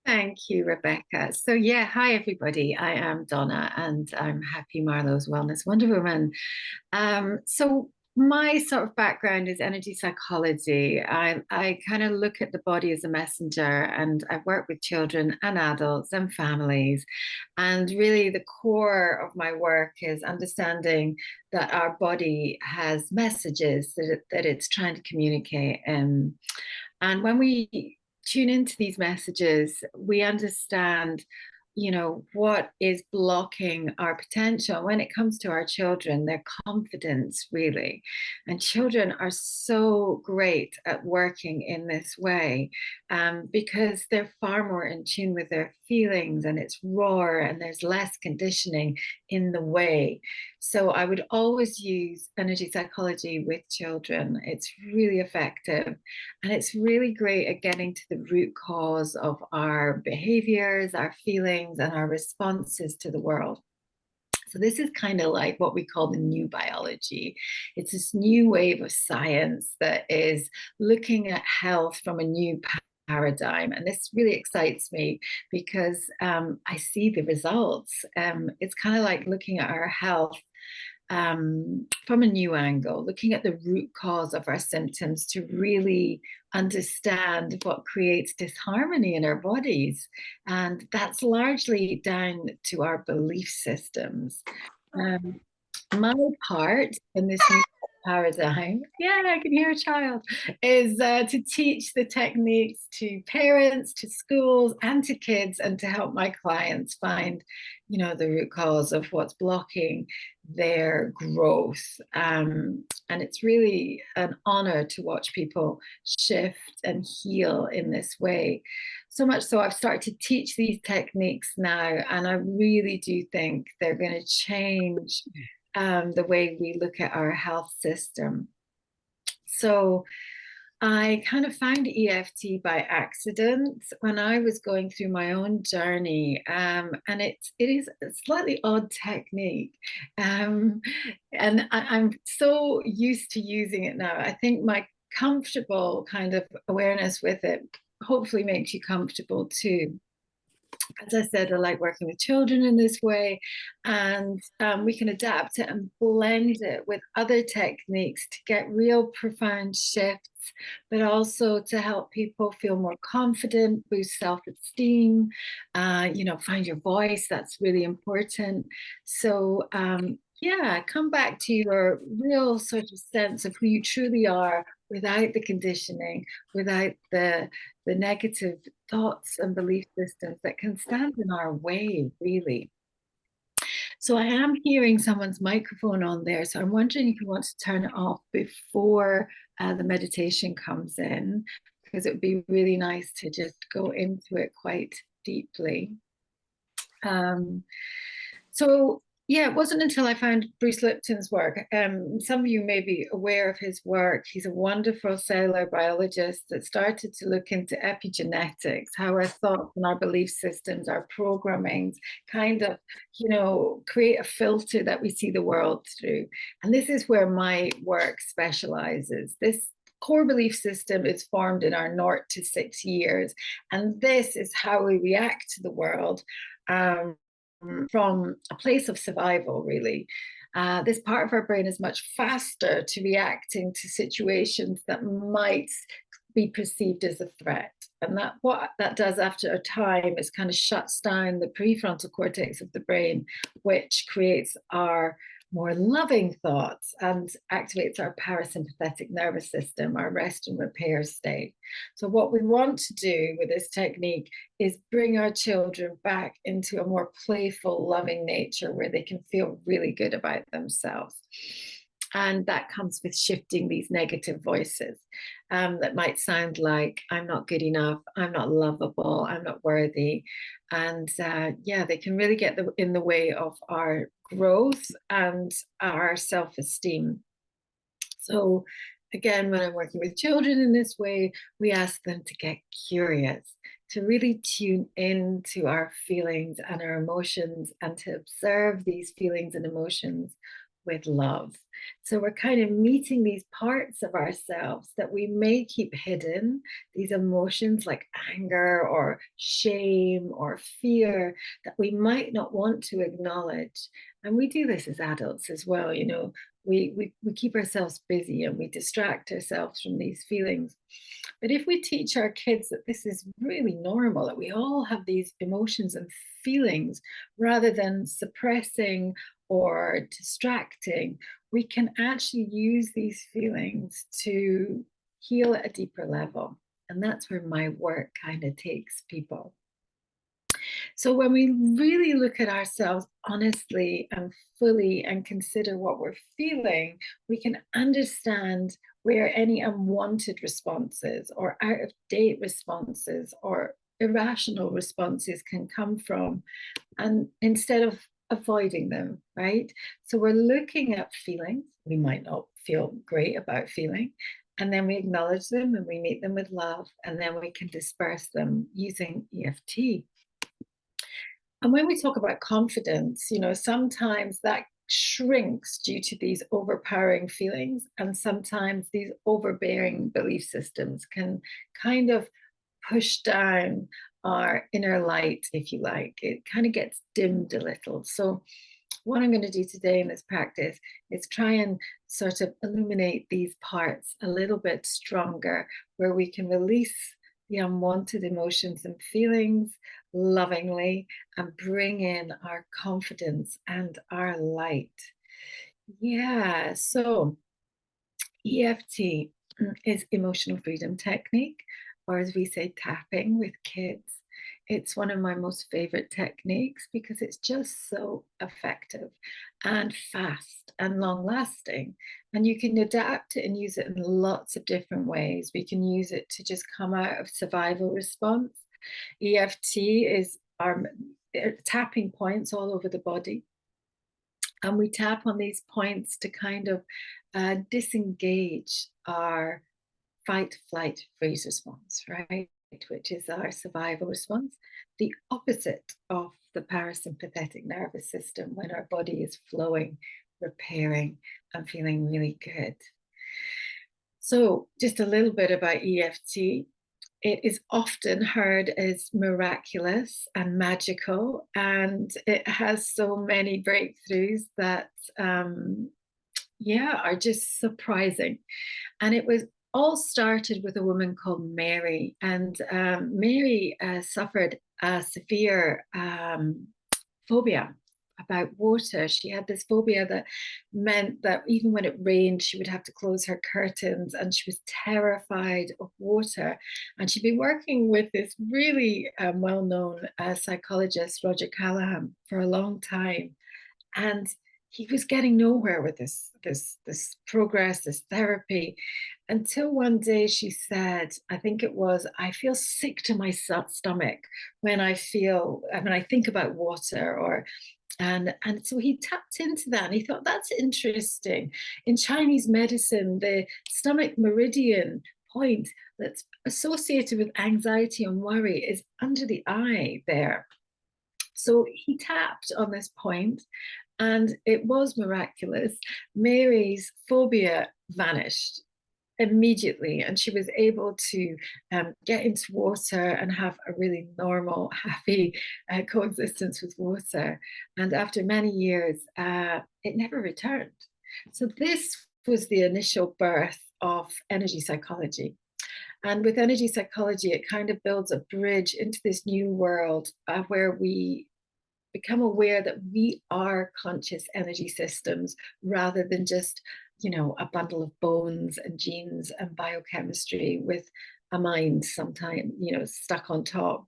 Thank you, Rebecca. So, yeah, hi, everybody. I am Donna and I'm Happy Marlo's Wellness Wonder Woman. So, my sort of background is energy psychology. I kind of look at the body as a messenger, and I work with children and adults and families. And really, the core of my work is understanding that our body has messages that it's trying to communicate. And when we tune into these messages, we understand, what is blocking our potential when it comes to our children, their confidence, really. And children are so great at working in this way because they're far more in tune with their feelings and it's raw and there's less conditioning in the way. So I would always use energy psychology with children. It's really effective. And it's really great at getting to the root cause of our behaviors, our feelings, and our responses to the world. So, this is kind of like what we call the new biology. It's this new wave of science that is looking at health from a new paradigm. And this really excites me because I see the results. It's kind of like looking at our health from a new angle, looking at the root cause of our symptoms to really understand what creates disharmony in our bodies. And that's largely down to our belief systems. Um, my part in this new paradigm, yeah, I can hear a child, is to teach the techniques to parents, to schools, and to kids, and to help my clients find, the root cause of what's blocking their growth. And it's really an honor to watch people shift and heal in this way. So much so, I've started to teach these techniques now, and I really do think they're going to change the way we look at our health system. So I kind of found EFT by accident when I was going through my own journey, and it is a slightly odd technique, and I'm so used to using it now. I think my comfortable kind of awareness with it hopefully makes you comfortable too. As I said, I like working with children in this way, and we can adapt it and blend it with other techniques to get real profound shifts, but also to help people feel more confident, boost self-esteem, find your voice. That's really important. So, yeah, come back to your real sort of sense of who you truly are without the conditioning, without the negative thoughts and belief systems that can stand in our way, really. So I am hearing someone's microphone on there. So I'm wondering if you want to turn it off before the meditation comes in, because it would be really nice to just go into it quite deeply. Um, so yeah, it wasn't until I found Bruce Lipton's work. Some of you may be aware of his work. He's a wonderful cellular biologist that started to look into epigenetics, how our thoughts and our belief systems, our programmings kind of, create a filter that we see the world through. And this is where my work specializes. This core belief system is formed in our 0 to 6 years. And this is how we react to the world. From a place of survival, really. This part of our brain is much faster to reacting to situations that might be perceived as a threat. And that what that does after a time is kind of shuts down the prefrontal cortex of the brain, which creates our more loving thoughts and activates our parasympathetic nervous system, our rest and repair state. So, what we want to do with this technique is bring our children back into a more playful, loving nature where they can feel really good about themselves. And that comes with shifting these negative voices that might sound like, I'm not good enough, I'm not lovable, I'm not worthy. And yeah, they can really get in the way of our growth and our self esteem. So, again, when I'm working with children in this way, we ask them to get curious, to really tune into our feelings and our emotions, and to observe these feelings and emotions with love. So we're kind of meeting these parts of ourselves that we may keep hidden, these emotions like anger or shame or fear that we might not want to acknowledge. And we do this as adults as well, you know, we keep ourselves busy and we distract ourselves from these feelings. But if we teach our kids that this is really normal, that we all have these emotions and feelings, rather than suppressing or distracting, we can actually use these feelings to heal at a deeper level. And that's where my work kind of takes people. So when we really look at ourselves honestly and fully and consider what we're feeling, we can understand where any unwanted responses or out of date responses or irrational responses can come from, and instead of avoiding them, right? So we're looking at feelings. We might not feel great about feeling. And then we acknowledge them and we meet them with love, and then we can disperse them using EFT. And when we talk about confidence, you know, sometimes that shrinks due to these overpowering feelings, and sometimes these overbearing belief systems can kind of push down our inner light, if you like. It kind of gets dimmed a little. So, what I'm going to do today in this practice is try and sort of illuminate these parts a little bit stronger, where we can release the unwanted emotions and feelings lovingly and bring in our confidence and our light. Yeah, so EFT is emotional freedom technique, or as we say, tapping with kids. It's one of my most favorite techniques because it's just so effective and fast and long lasting. And you can adapt it and use it in lots of different ways. We can use it to just come out of survival response. EFT is our tapping points all over the body. And we tap on these points to kind of disengage our fight, flight, freeze response, right? Which is our survival response, the opposite of the parasympathetic nervous system, when our body is flowing, repairing, and feeling really good. So, just a little bit about EFT. It is often heard as miraculous and magical, and it has so many breakthroughs that, yeah, are just surprising. And it was all started with a woman called Mary, and Mary suffered a severe phobia about water. She had this phobia that meant that even when it rained, she would have to close her curtains, and she was terrified of water. And she'd been working with this really well-known psychologist, Roger Callahan, for a long time, and he was getting nowhere with this progress, this therapy, until one day she said, I think it was, I feel sick to my stomach when I think about water, or and so he tapped into that, and he thought, that's interesting. In Chinese medicine, the stomach meridian point that's associated with anxiety and worry is under the eye there. So he tapped on this point, and it was miraculous. Mary's phobia vanished immediately, and she was able to get into water and have a really normal, happy coexistence with water. And after many years, it never returned. So this was the initial birth of energy psychology. And with energy psychology, it kind of builds a bridge into this new world where we become aware that we are conscious energy systems, rather than just, you know, a bundle of bones and genes and biochemistry with a mind sometimes, you know, stuck on top.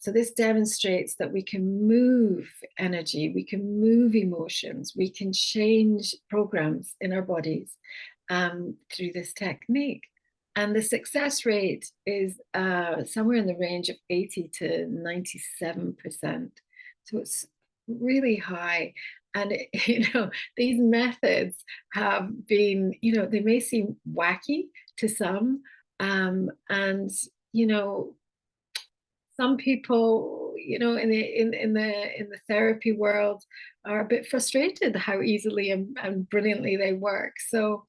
So this demonstrates that we can move energy, we can move emotions, we can change programs in our bodies through this technique. And the success rate is somewhere in the range of 80 to 97%. So it's really high. And, you know, these methods have been, you know, they may seem wacky to some. And, you know, some people, in the therapy world are a bit frustrated how easily and brilliantly they work. So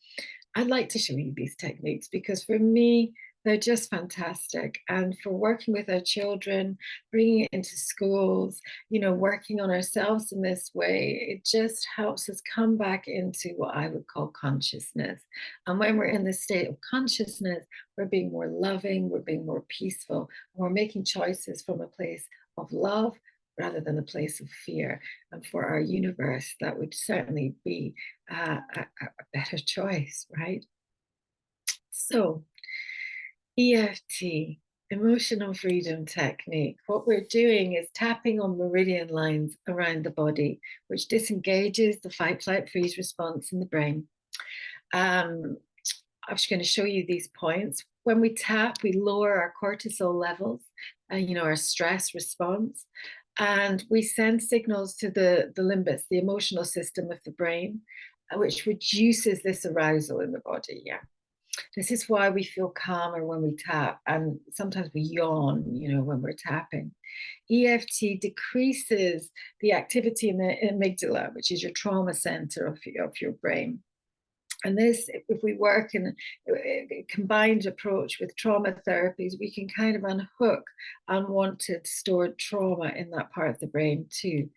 I'd like to show you these techniques because for me, they're just fantastic. And for working with our children, bringing it into schools, working on ourselves in this way, it just helps us come back into what I would call consciousness. And when we're in this state of consciousness, we're being more loving, we're being more peaceful, and we're making choices from a place of love rather than a place of fear. And for our universe, that would certainly be a better choice, right? So, EFT, emotional freedom technique. What we're doing is tapping on meridian lines around the body, which disengages the fight, flight, freeze response in the brain. I'm just going to show you these points. When we tap, we lower our cortisol levels, our stress response, and we send signals to the limbus, the emotional system of the brain, which reduces this arousal in the body. Yeah. This is why we feel calmer when we tap, and sometimes we yawn, when we're tapping. EFT decreases the activity in the amygdala, which is your trauma center of your brain. And this, if we work in a combined approach with trauma therapies, we can kind of unhook unwanted stored trauma in that part of the brain too.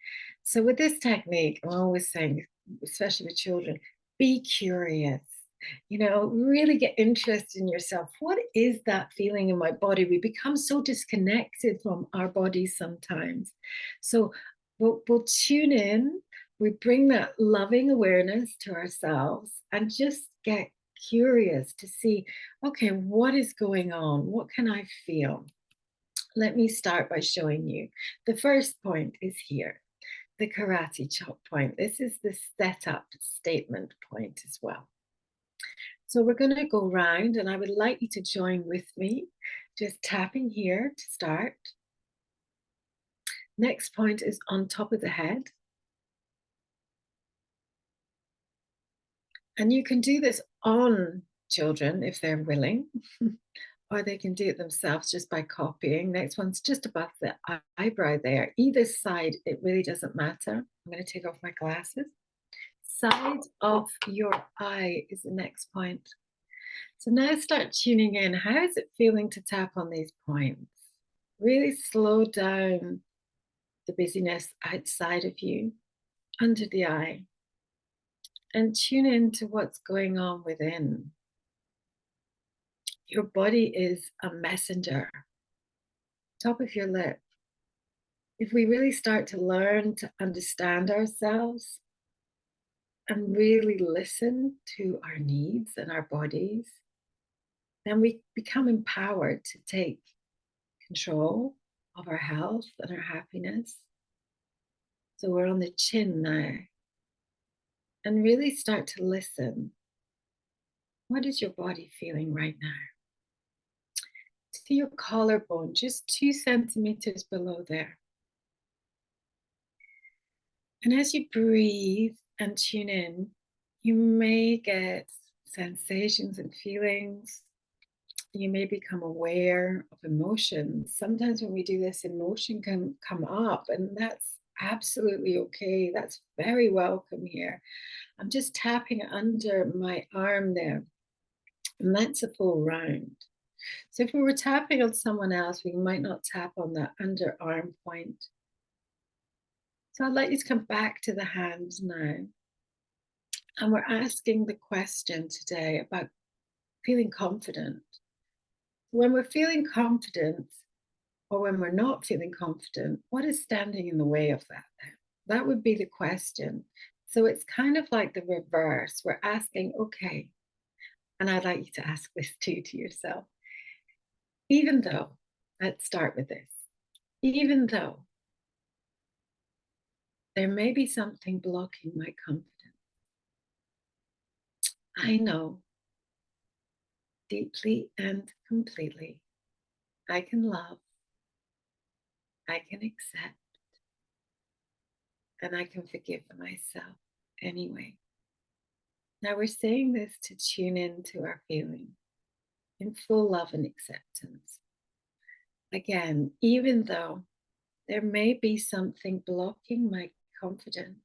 So with this technique, I'm always saying, especially with children, be curious. Really get interested in yourself. What is that feeling in my body? We become so disconnected from our bodies sometimes. So we'll tune in, we bring that loving awareness to ourselves and just get curious to see, okay, what is going on? What can I feel? Let me start by showing you. The first point is here, the karate chop point. This is the setup statement point as well. So we're going to go round, and I would like you to join with me, just tapping here to start. Next point is on top of the head. And you can do this on children if they're willing, or they can do it themselves just by copying. Next one's just above the eyebrow there. Either side, it really doesn't matter. I'm going to take off my glasses. Side of your eye is the next point. So now start tuning in. How is it feeling to tap on these points? Really slow down the busyness outside of you, under the eye, and tune into what's going on within. Your body is a messenger. Top of your lip. If we really start to learn to understand ourselves and really listen to our needs and our bodies, then we become empowered to take control of our health and our happiness. So we're on the chin now. And really start to listen. What is your body feeling right now? To your collarbone, just 2 centimeters below there. And as you breathe and tune in, you may get sensations and feelings. You may become aware of emotions. Sometimes when we do this, emotion can come up, and that's absolutely okay. That's very welcome here. I'm just tapping under my arm there, and that's a full round. So if we were tapping on someone else, we might not tap on that underarm point. So I'd like you to come back to the hands now. And we're asking the question today about feeling confident. When we're feeling confident, or when we're not feeling confident, what is standing in the way of that? That would be the question. So it's kind of like the reverse. We're asking, okay, and I'd like you to ask this too to yourself. Even though, let's start with this, even though there may be something blocking my confidence, I know deeply and completely I can love, I can accept, and I can forgive myself anyway. Now we're saying this to tune into our feeling in full love and acceptance. Again, even though There may be something blocking my confidence.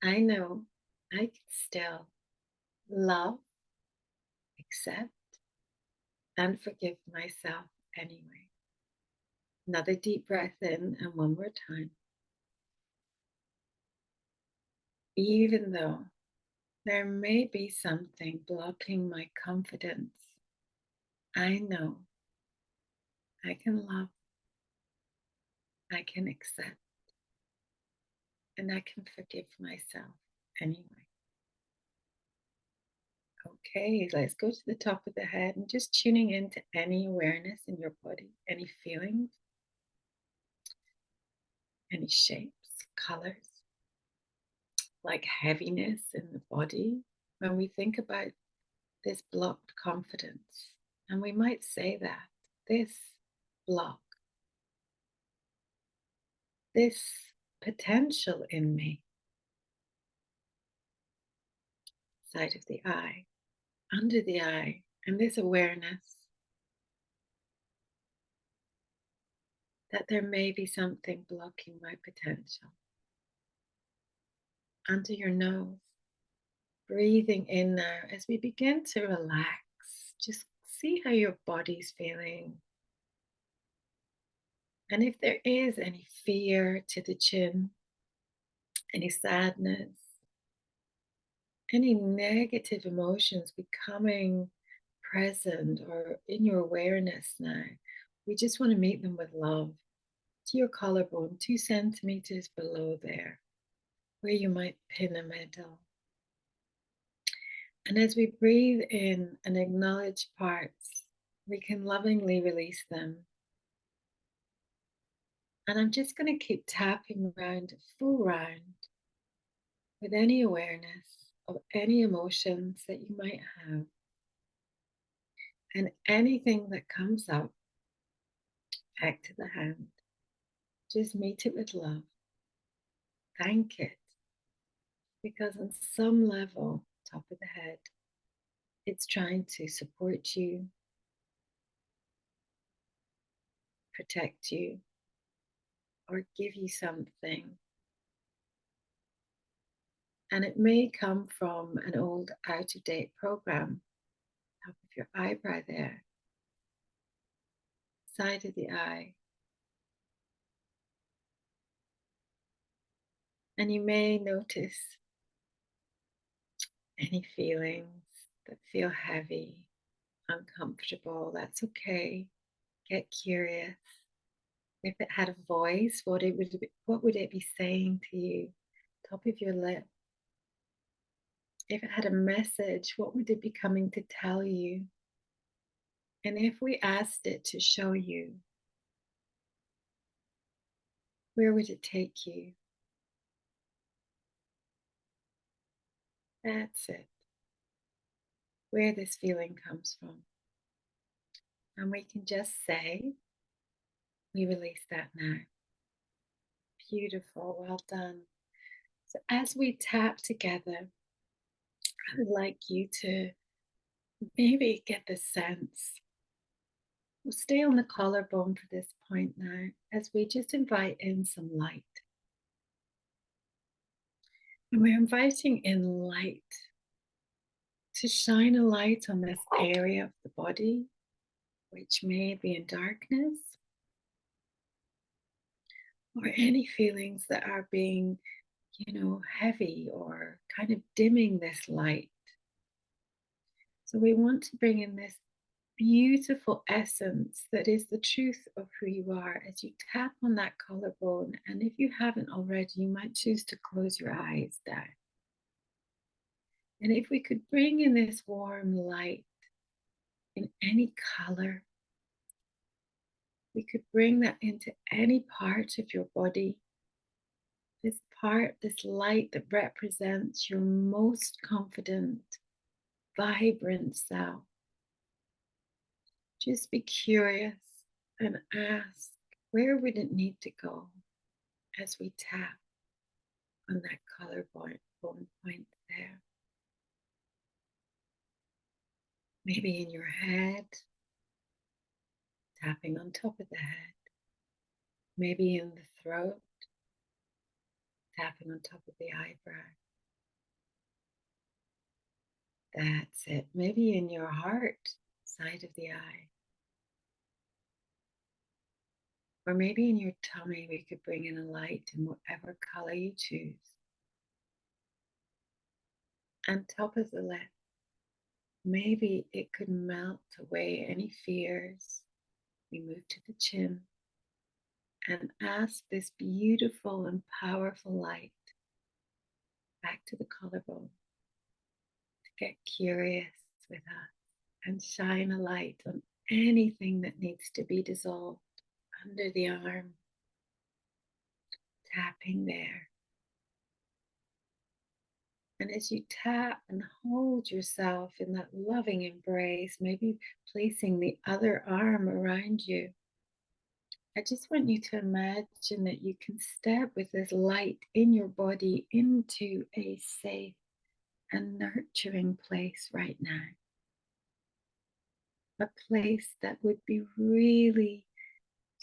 I know I can still love, accept, and forgive myself anyway. Another deep breath in, and one more time. Even though there may be something blocking my confidence, I know I can love, I can accept, and I can forgive myself anyway. Okay, let's go to the top of the head and just tuning into any awareness in your body, any feelings, any shapes, colors, like heaviness in the body. When we think about this blocked confidence, and we might say that this block, this potential in me, side of the eye, under the eye, and this awareness that there may be something blocking my potential. Under your nose, breathing in now as we begin to relax. Just see how your body's feeling. And if there is any fear to the chin, any sadness, any negative emotions becoming present or in your awareness now, we just want to meet them with love to your collarbone, 2 centimeters below there, where you might pin a medal. And as we breathe in and acknowledge parts, we can lovingly release them. And I'm just going to keep tapping around, full round, with any awareness of any emotions that you might have. And anything that comes up, back to the hand. Just meet it with love. Thank it. Because on some level, top of the head, it's trying to support you, protect you, or give you something. And it may come from an old out of date program, top of your eyebrow there, side of the eye. And you may notice any feelings that feel heavy, uncomfortable. That's okay. Get curious. If it had a voice, what would it be saying to you? Top of your lip. If it had a message, what would it be coming to tell you? And if we asked it to show you, where would it take you? That's it. Where this feeling comes from. And we can just say, we release that now. Beautiful, well done. So as we tap together, I would like you to maybe get the sense. We'll stay on the collarbone for this point now as we just invite in some light. And we're inviting in light to shine a light on this area of the body, which may be in darkness, or any feelings that are being, heavy or kind of dimming this light. So we want to bring in this beautiful essence that is the truth of who you are as you tap on that collarbone. And if you haven't already, you might choose to close your eyes down. And if we could bring in this warm light in any color, we could bring that into any part of your body. This part, this light that represents your most confident, vibrant self. Just be curious and ask, where would it need to go as we tap on that collarbone point there? Maybe in your head, tapping on top of the head. maybe in the throat, tapping on top of the eyebrow. That's it. Maybe in your heart, side of the eye. Or maybe in your tummy, we could bring in a light in whatever color you choose. And top of the lip, maybe it could melt away any fears. We move to the chin and ask this beautiful and powerful light back to the collarbone to get curious with us and shine a light on anything that needs to be dissolved under the arm, tapping there. And as you tap and hold yourself in that loving embrace, maybe placing the other arm around you, I just want you to imagine that you can step with this light in your body into a safe and nurturing place right now. A place that would be really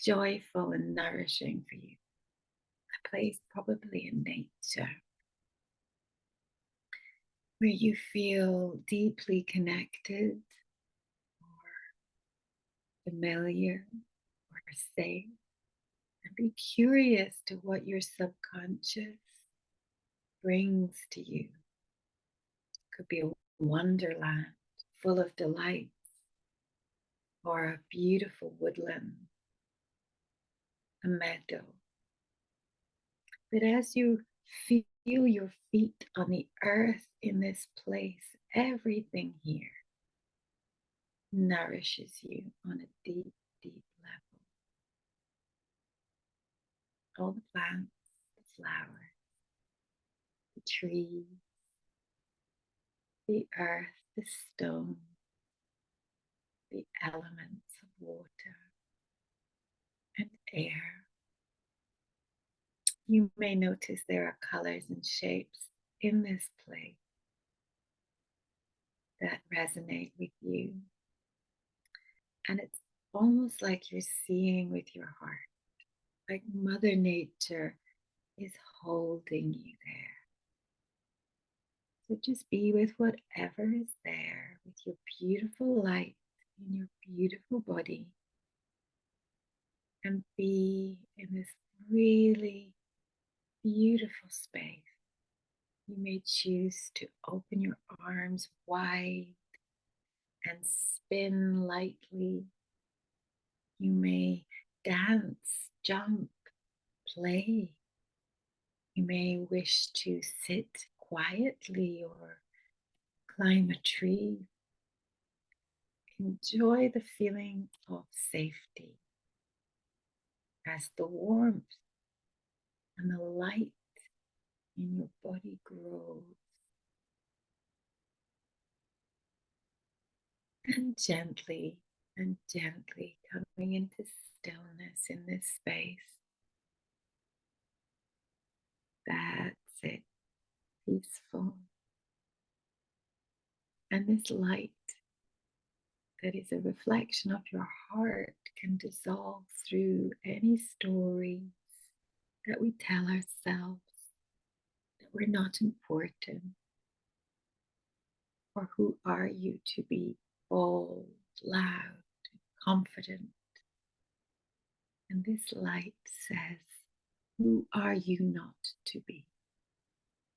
joyful and nourishing for you. A place probably in nature where you feel deeply connected or familiar or safe. And be curious to what your subconscious brings to you. It could be a wonderland full of delights or a beautiful woodland, a meadow. But as you feel your feet on the earth in this place, everything here nourishes you on a deep, deep level. All the plants, the flowers, the trees, the earth, the stone, the elements of water and air. You may notice there are colors and shapes in this place that resonate with you. And it's almost like you're seeing with your heart, like Mother Nature is holding you there. So just be with whatever is there, with your beautiful light in your beautiful body, and be in this really beautiful space. You may choose to open your arms wide and spin lightly. You may dance, jump, play. You may wish to sit quietly or climb a tree. Enjoy the feeling of safety as the warmth and the light in your body grows. And gently coming into stillness in this space. That's it, peaceful. And this light that is a reflection of your heart can dissolve through any stories that we tell ourselves that we're not important. Or who are you to be bold, loud, confident? And this light says, who are you not to be?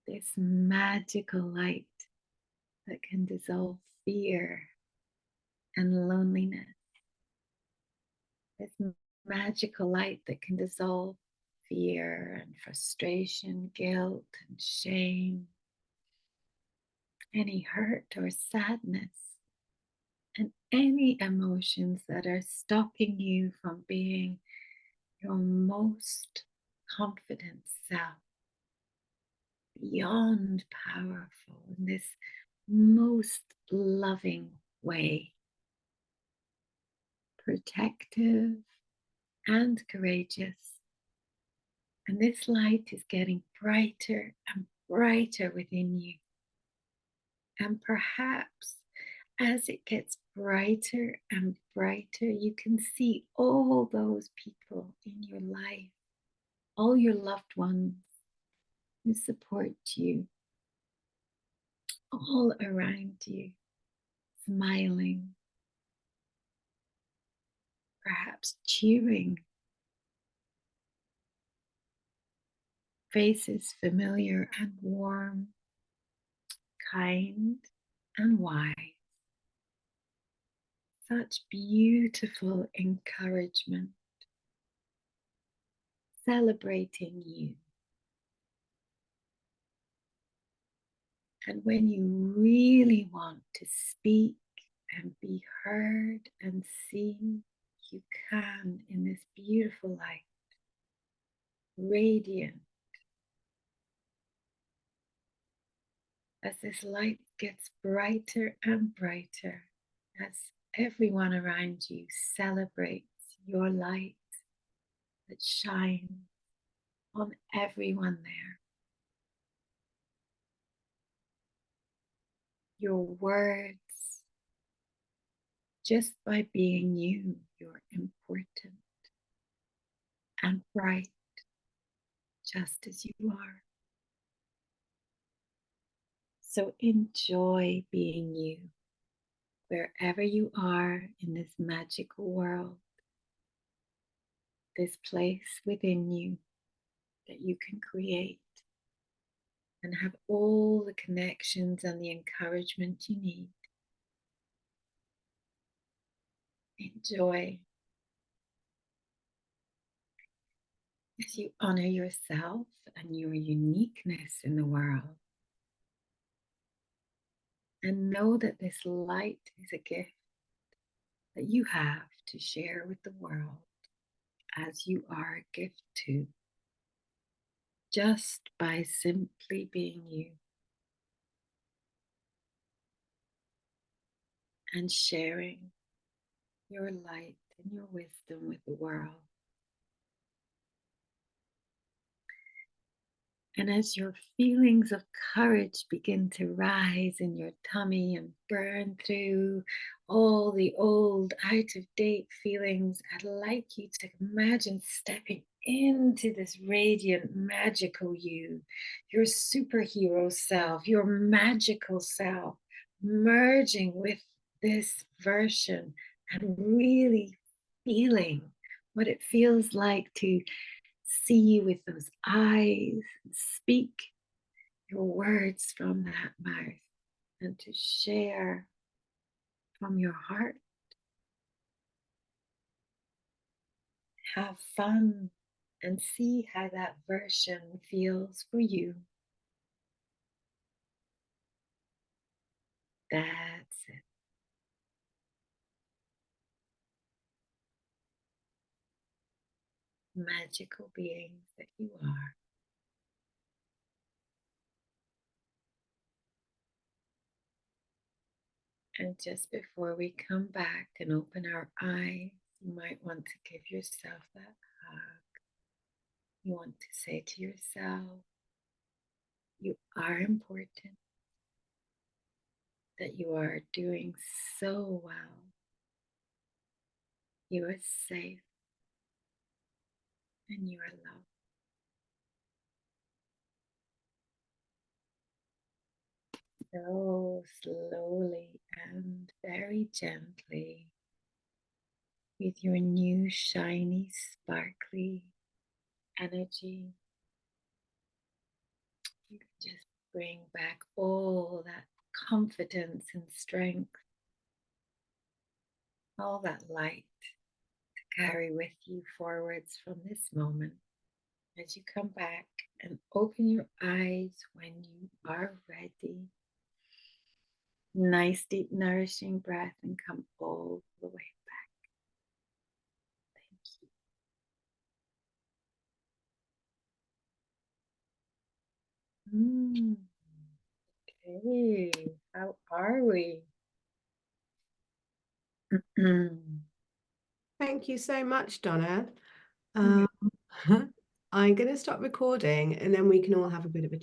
This magical light that can dissolve fear and loneliness. This magical light that can dissolve fear and frustration, guilt and shame, any hurt or sadness, and any emotions that are stopping you from being your most confident self, beyond powerful in this most loving way, protective and courageous. And this light is getting brighter and brighter within you. And perhaps as it gets brighter and brighter. You can see all those people in your life, all your loved ones who support you, all around you, smiling, perhaps cheering, faces familiar and warm, kind and wise. Such beautiful encouragement, celebrating you. And when you really want to speak and be heard and seen, you can in this beautiful light, radiant. As this light gets brighter and brighter, as everyone around you celebrates your light that shines on everyone there. Your words, just by being you, you're important and bright, just as you are. So enjoy being you, wherever you are in this magical world, this place within you that you can create and have all the connections and the encouragement you need. Enjoy as you honor yourself and your uniqueness in the world. And know that this light is a gift that you have to share with the world, as you are a gift too, just by simply being you and sharing your light and your wisdom with the world. And as your feelings of courage begin to rise in your tummy and burn through all the old, out of date feelings, I'd like you to imagine stepping into this radiant, magical you, your superhero self, your magical self, merging with this version and really feeling what it feels like to see with those eyes, and speak your words from that mouth, and to share from your heart. Have fun and see how that version feels for you. That's it. Magical beings that you are. And just before we come back and open our eyes, you might want to give yourself that hug. You want to say to yourself, you are important, that you are doing so well. You are safe and you are loved. So slowly and very gently, with your new shiny, sparkly energy, you can just bring back all that confidence and strength, all that light to carry with you forwards from this moment. As you come back and open your eyes when you are ready. Nice, deep, nourishing breath and come all the way back. Thank you. Okay, how are we? Thank you so much, Donna. I'm going to stop recording and then we can all have a bit of a